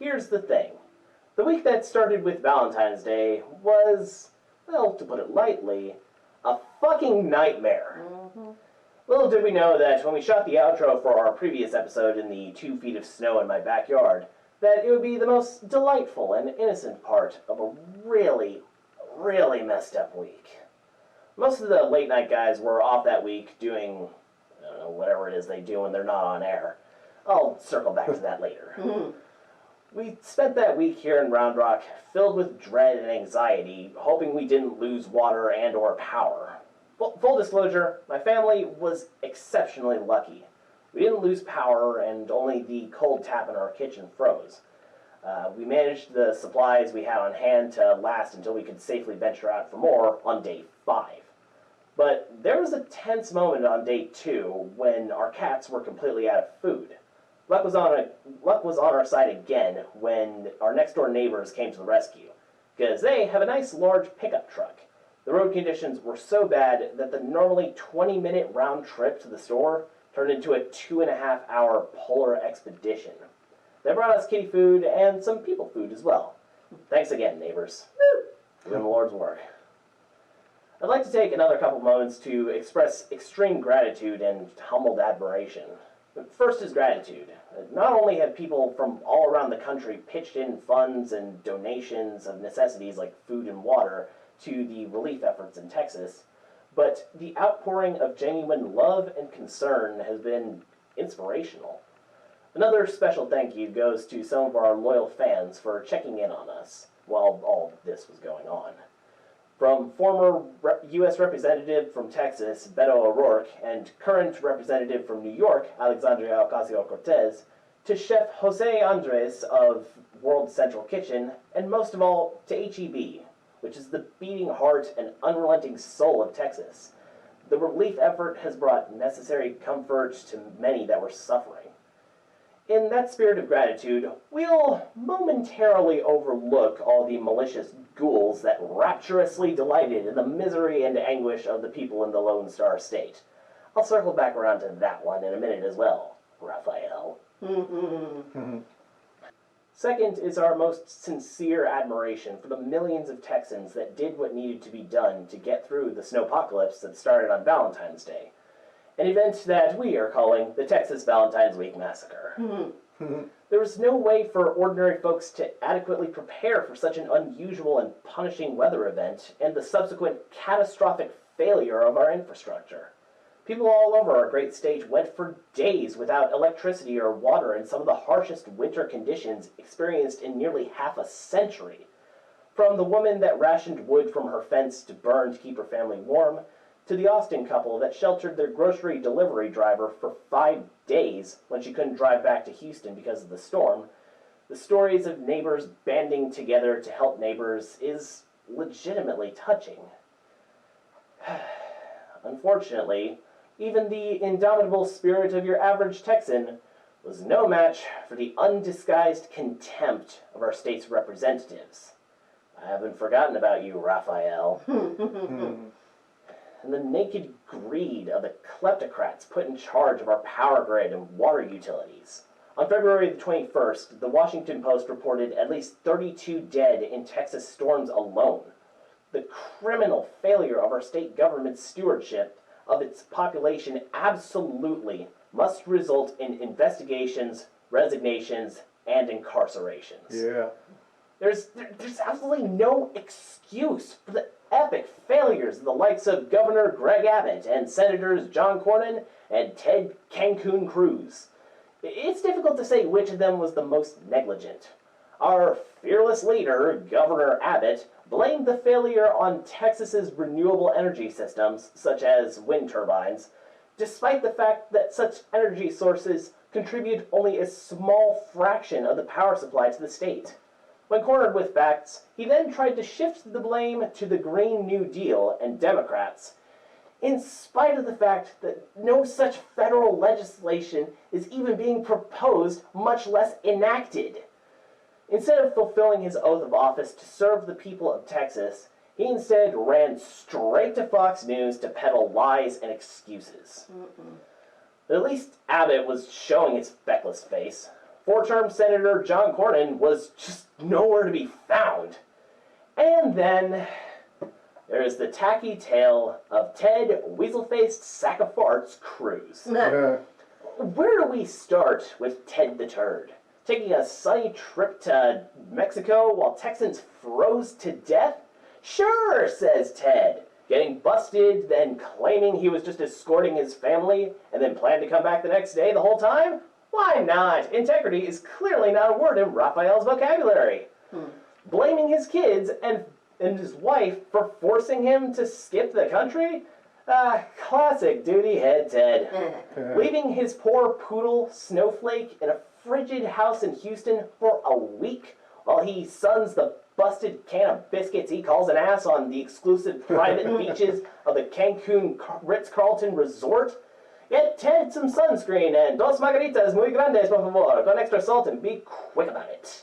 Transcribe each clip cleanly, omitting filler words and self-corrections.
here's the thing. The week that started with Valentine's Day was, well, to put it lightly, a fucking nightmare. Little did we know that when we shot the outro for our previous episode in the 2 feet of snow in my backyard, that it would be the most delightful and innocent part of a really, really messed up week. Most of the late night guys were off that week doing, I don't know, whatever it is they do when they're not on air. I'll circle back to that later. We spent that week here in Round Rock filled with dread and anxiety, hoping we didn't lose water and or power. Full disclosure, my family was exceptionally lucky. We didn't lose power and only the cold tap in our kitchen froze. We managed the supplies we had on hand to last until we could safely venture out for more on day 5. But there was a tense moment on day 2 when our cats were completely out of food. Luck was on our side again when our next-door neighbors came to the rescue, because they have a nice large pickup truck. The road conditions were so bad that the normally 20-minute round trip to the store turned into a 2.5-hour polar expedition. They brought us kitty food and some people food as well. Thanks again, neighbors. Doing the Lord's work. I'd like to take another couple moments to express extreme gratitude and humbled admiration. First is gratitude. Not only have people from all around the country pitched in funds and donations of necessities like food and water to the relief efforts in Texas, but the outpouring of genuine love and concern has been inspirational. Another special thank you goes to some of our loyal fans for checking in on us while all this was going on. From former U.S. Representative from Texas, Beto O'Rourke, and current Representative from New York, Alexandria Ocasio-Cortez, to Chef Jose Andres of World Central Kitchen, and most of all, to HEB, which is the beating heart and unrelenting soul of Texas. The relief effort has brought necessary comfort to many that were suffering. In that spirit of gratitude, we'll momentarily overlook all the malicious ghouls that rapturously delighted in the misery and anguish of the people in the Lone Star State. I'll circle back around to that one in a minute as well, Raphael. Second is our most sincere admiration for the millions of Texans that did what needed to be done to get through the snowpocalypse that started on Valentine's Day. An event that we are calling the Texas Valentine's Week Massacre. There was no way for ordinary folks to adequately prepare for such an unusual and punishing weather event and the subsequent catastrophic failure of our infrastructure. People all over our great state went for days without electricity or water in some of the harshest winter conditions experienced in nearly half a century. From the woman that rationed wood from her fence to burn to keep her family warm, to the Austin couple that sheltered their grocery delivery driver for 5 days when she couldn't drive back to Houston because of the storm, the stories of neighbors banding together to help neighbors is legitimately touching. Unfortunately, even the indomitable spirit of your average Texan was no match for the undisguised contempt of our state's representatives. I haven't forgotten about you, Raphael. And the naked greed of the kleptocrats put in charge of our power grid and water utilities. On February the 21st, the Washington Post reported at least 32 dead in Texas storms alone. The criminal failure of our state government's stewardship of its population absolutely must result in investigations, resignations, and incarcerations. Yeah. There's absolutely no excuse for the epic failures of the likes of Governor Greg Abbott and Senators John Cornyn and Ted Cancun Cruz. It's difficult to say which of them was the most negligent. Our fearless leader, Governor Abbott, blamed the failure on Texas's renewable energy systems, such as wind turbines, despite the fact that such energy sources contribute only a small fraction of the power supply to the state. When cornered with facts, he then tried to shift the blame to the Green New Deal and Democrats, in spite of the fact that no such federal legislation is even being proposed, much less enacted. Instead of fulfilling his oath of office to serve the people of Texas, he instead ran straight to Fox News to peddle lies and excuses. But at least Abbott was showing his feckless face. four-term Senator John Cornyn was just nowhere to be found. And then there is the tacky tale of Ted Weasel-Faced Sack-of-Farts Cruz. Where do we start with Ted the Turd? Taking a sunny trip to Mexico while Texans froze to death? Sure, says Ted. Getting busted, then claiming he was just escorting his family, and then planned to come back the next day the whole time? Why not? Integrity is clearly not a word in Raphael's vocabulary. Blaming his kids and his wife for forcing him to skip the country? Classic duty head Ted. Leaving his poor poodle, Snowflake, in a frigid house in Houston for a week while he suns the busted can of biscuits he calls an ass on the exclusive private beaches of the Cancun Ritz-Carlton Resort. Get Ted some sunscreen and dos margaritas muy grandes, por favor, con extra salt, and be quick about it.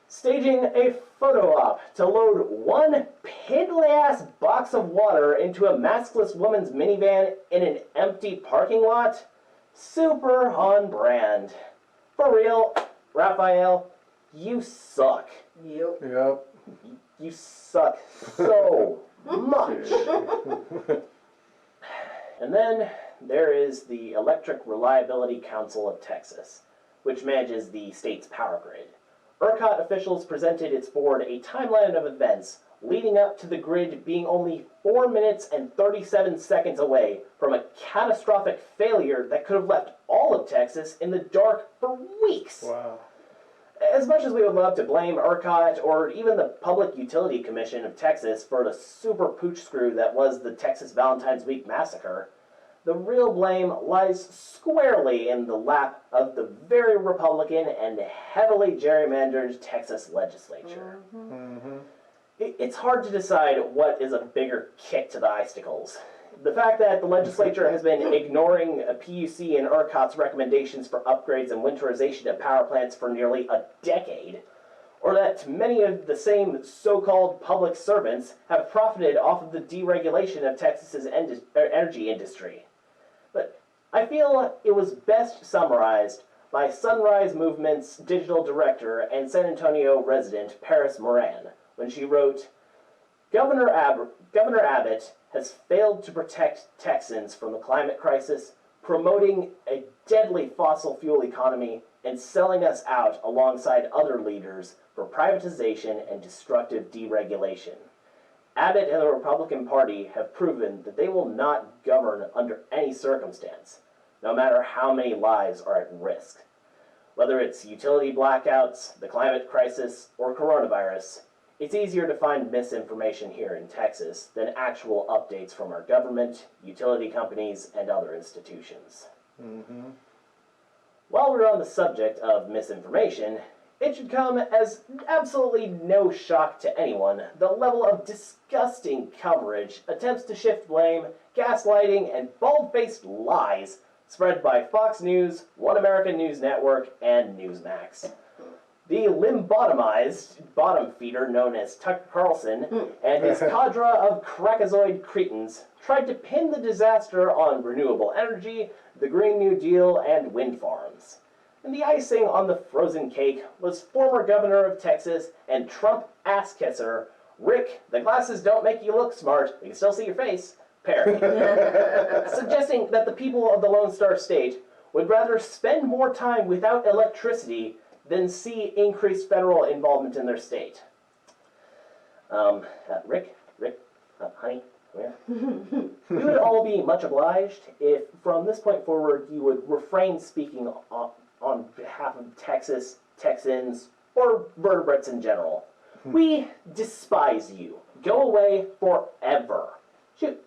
Staging a photo op to load one piddly-ass box of water into a maskless woman's minivan in an empty parking lot? Super on brand. For real, Raphael, you suck. Yep. You suck so much. And then there is the Electric Reliability Council of Texas, which manages the state's power grid. ERCOT officials presented its board a timeline of events leading up to the grid being only 4 minutes and 37 seconds away from a catastrophic failure that could have left all of Texas in the dark for weeks. Wow. As much as we would love to blame ERCOT or even the Public Utility Commission of Texas for the super pooch screw that was the Texas Valentine's Week massacre, the real blame lies squarely in the lap of the very Republican and heavily gerrymandered Texas legislature. It's hard to decide what is a bigger kick to the icicles. The fact that the legislature has been ignoring a PUC and ERCOT's recommendations for upgrades and winterization of power plants for nearly a decade, or that many of the same so-called public servants have profited off of the deregulation of Texas's energy industry. But I feel it was best summarized by Sunrise Movement's digital director and San Antonio resident Paris Moran when she wrote, Governor Abbott has failed to protect Texans from the climate crisis, promoting a deadly fossil fuel economy and selling us out alongside other leaders for privatization and destructive deregulation. Abbott and the Republican Party have proven that they will not govern under any circumstance, no matter how many lives are at risk. Whether it's utility blackouts, the climate crisis, or coronavirus, it's easier to find misinformation here in Texas than actual updates from our government, utility companies, and other institutions. While we're on the subject of misinformation, it should come as absolutely no shock to anyone the level of disgusting coverage, attempts to shift blame, gaslighting, and bald-faced lies spread by Fox News, One American News Network, and Newsmax. The limb-bottomized bottom feeder known as Tucker Carlson and his cadre of crackazoid cretins tried to pin the disaster on renewable energy, the Green New Deal, and wind farms. And the icing on the frozen cake was former governor of Texas and Trump ass-kisser, Rick, the glasses don't make you look smart, you can still see your face, Perry, suggesting that the people of the Lone Star State would rather spend more time without electricity than see increased federal involvement in their state. Rick, honey, come here. We would all be much obliged if, from this point forward, you would refrain speaking on behalf of Texas, Texans, or vertebrates in general. We despise you. Go away forever.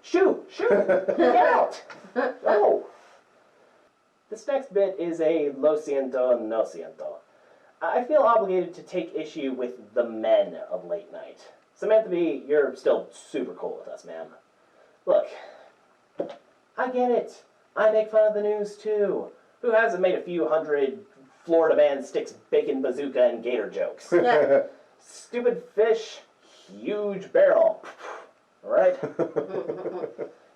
Shoo! Get out! Go! This next bit is a lo siento, no siento. I feel obligated to take issue with the men of late night. Samantha B., you're still super cool with us, ma'am. Look, I get it. I make fun of the news, too. Who hasn't made a few hundred Florida man sticks bacon bazooka and gator jokes? Stupid fish, huge barrel. Right?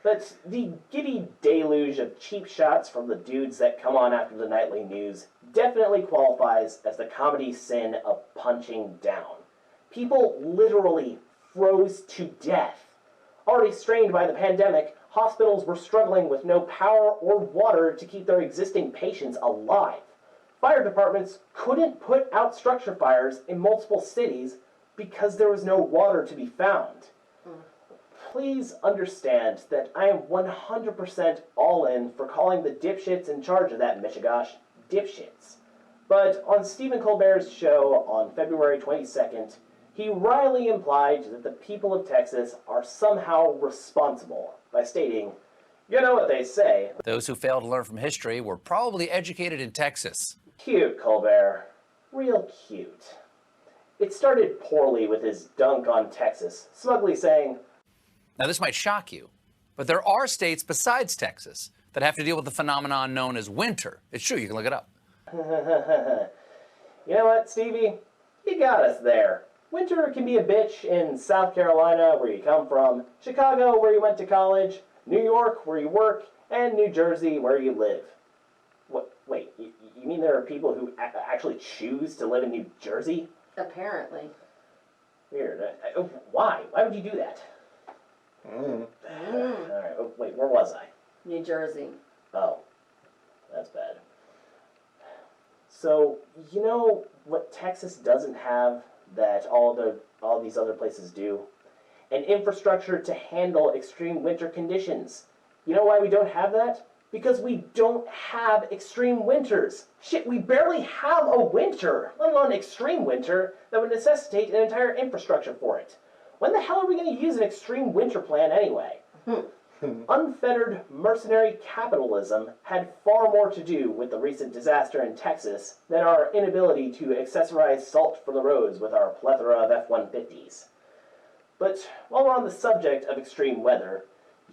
But the giddy deluge of cheap shots from the dudes that come on after the nightly news definitely qualifies as the comedy sin of punching down. People literally froze to death. Already strained by the pandemic, hospitals were struggling with no power or water to keep their existing patients alive. Fire departments couldn't put out structure fires in multiple cities because there was no water to be found. Please understand that I am 100% all in for calling the dipshits in charge of that Michigosh dipshits. But on Stephen Colbert's show on February 22nd, he wryly implied that the people of Texas are somehow responsible by stating, you know what they say. Those who fail to learn from history were probably educated in Texas. Cute, Colbert. Real cute. It started poorly with his dunk on Texas, smugly saying, Now, this might shock you, but there are states besides Texas that have to deal with the phenomenon known as winter. It's true, you can look it up. You know what, Stevie? You got us there. Winter can be a bitch in South Carolina, where you come from, Chicago, where you went to college, New York, where you work, and New Jersey, where you live. What? Wait, you mean there are people who actually choose to live in New Jersey? Apparently. Weird. Why? Why would you do that? All right. Oh, wait, where was I? New Jersey. Oh, that's bad. So, you know what Texas doesn't have that all these other places do? An infrastructure to handle extreme winter conditions. You know why we don't have that? Because we don't have extreme winters. Shit, we barely have a winter, let alone extreme winter, that would necessitate an entire infrastructure for it. When the hell are we going to use an extreme winter plan anyway? Unfettered mercenary capitalism had far more to do with the recent disaster in Texas than our inability to accessorize salt for the roads with our plethora of F-150s. But while we're on the subject of extreme weather,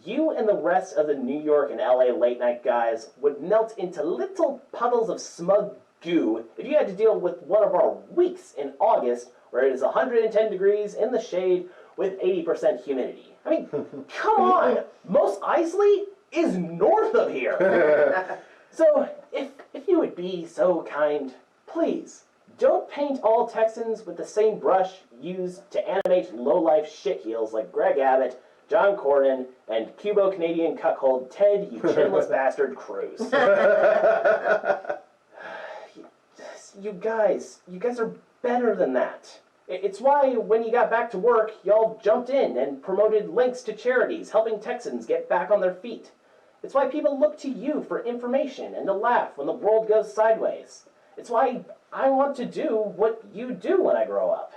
you and the rest of the New York and LA late-night guys would melt into little puddles of smug goo if you had to deal with one of our weeks in August where it is 110 degrees in the shade with 80% humidity. I mean, come on! Mos Eisley is north of here! So, if you would be so kind, please, don't paint all Texans with the same brush used to animate low-life shitheels like Greg Abbott, John Cornyn, and Cubo-Canadian cuckold Ted, you chinless bastard, Cruz. You guys are better than that. It's why, when you got back to work, y'all jumped in and promoted links to charities helping Texans get back on their feet. It's why people look to you for information and to laugh when the world goes sideways. It's why I want to do what you do when I grow up.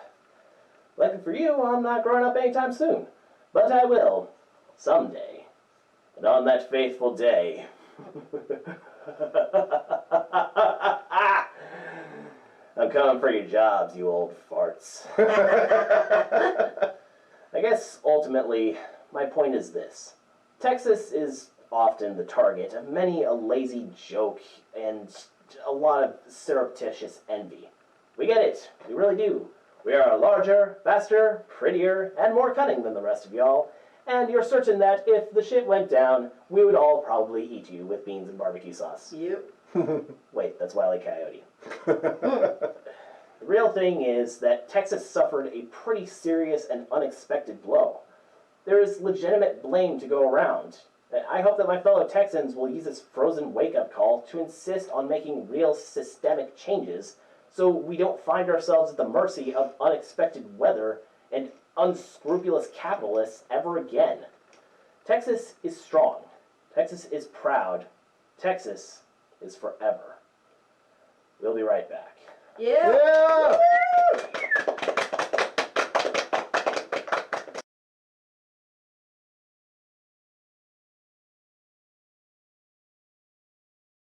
Lucky for you, I'm not growing up anytime soon. But I will, someday. And on that faithful day... I'm coming for your jobs, you old farts. I guess, ultimately, my point is this. Texas is often the target of many a lazy joke and a lot of surreptitious envy. We get it. We really do. We are larger, faster, prettier, and more cunning than the rest of y'all, and you're certain that if the shit went down, we would all probably eat you with beans and barbecue sauce. Yep. Wait, that's Wile E. Coyote. The real thing is that Texas suffered a pretty serious and unexpected blow. There is legitimate blame to go around. I hope that my fellow Texans will use this frozen wake-up call to insist on making real systemic changes so we don't find ourselves at the mercy of unexpected weather and unscrupulous capitalists ever again. Texas is strong. Texas is proud. Texas is forever. We'll be right back. Yeah.